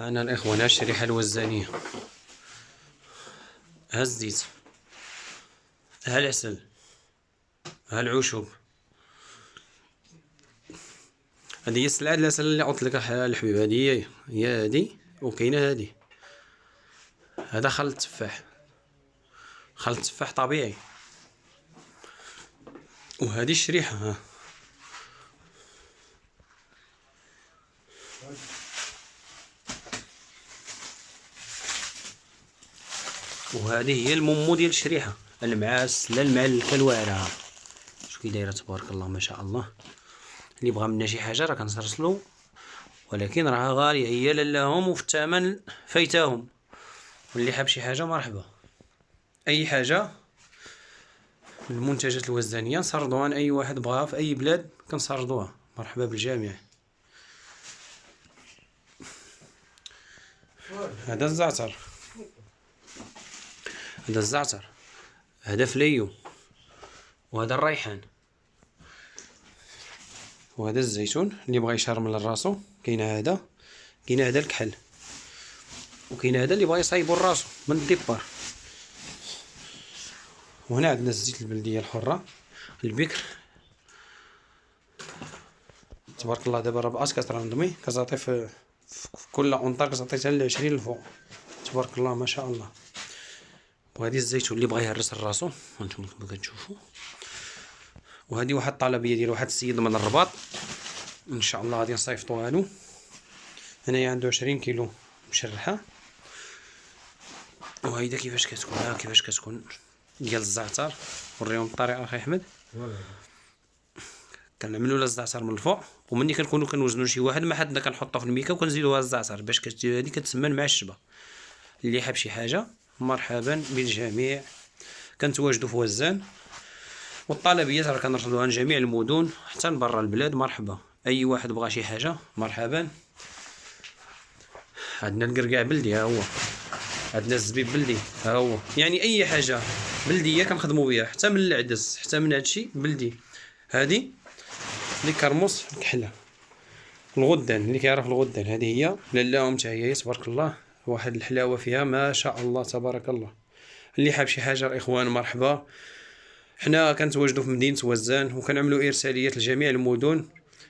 أنا الإخوان الشريحة الوزانية، ها الزيت، ها العسل، ها العشب. هذه هي السلعة العسل اللي عطت لك الحبيب. هذه هي هذه، وكاينة هذه. هذا خل التفاح، خل التفاح طبيعي. وهذه الشريحة ها. وهذه هي المومو ديال الشريحة، المعسلة المعلكة الواعرة. شوف كي دايرة تبارك الله ما شاء الله. اللي بغى منا شي حاجة راه كنرسلو، ولكن راها غالية هي للاهم، وفي الثمن فايتاهم. واللي حاب شي حاجة مرحبا. أي حاجة المنتجات الوزانية نسردوها، أي واحد بغاها في أي بلاد كنسردوها. مرحبا بالجميع. هذا الزعتر، هذا الزعتر، هذا فليو، وهذا الريحان، وهذا الزيتون. اللي بغا يشرمل راسو كاين هذا، كاين هذا الكحل، وكاين هذا اللي بغا يصايبو راسو من الديبار. وهنا عندنا الزيت البلدية الحرة البكر تبارك الله. دابا راه بأس كترندمي، كتعطي في كل اونطار كتعطي حتى ل 20 الفوق تبارك الله ما شاء الله. وهذه الزيتون اللي بغا يهرس راسو هانتوما كما كتشوفوا. وهذه واحد الطلبيه ديال واحد السيد من الرباط، ان شاء الله غادي نصيفطوها له. هنايا عنده 20 كيلو مشرحه. وهيدا كيفاش كتكون، ها كيفاش كتكون ديال الزعتر. وريهم الطريقه اخي احمد. كنعملوا له الزعتر من الفوق، ومني كنكونوا كنوزنوا شي واحد ما حدنا كنحطها في الميكا وكنزيدوها الزعتر باش هذه كتسمن معشبه. اللي حاب شي حاجه مرحبا بالجميع. كنتواجدوا في وزان، والطلبيات راه كنرسلوها لجميع المدن حتى لبرا البلاد. مرحبا، اي واحد بغى شي حاجه مرحبا. عندنا القرقاع بلدي ها هو، عندنا الزبيب بلدي ها هو. يعني اي حاجه بلديه كنخدموا بها، حتى من العدس حتى من هادشي بلدي. هادي اللي كرموس الكحله، الغدان اللي كيعرف الغدان هذه هي لالاهم حتى هي تبارك الله. واحد الحلاوه فيها ما شاء الله تبارك الله. اللي حاب شي حاجه الاخوان مرحبا. حنا كنتواجدوا في مدينه وزان، وكنعملوا ارساليات لجميع المدن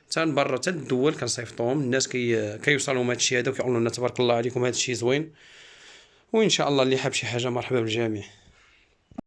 حتى لبرا حتى الدول كنصيفطوهم. الناس كيوصلهم هادشي هذا وكيقولوا لنا تبارك الله عليكم هادشي زوين. وان شاء الله اللي حاب شي حاجه مرحبا بالجميع.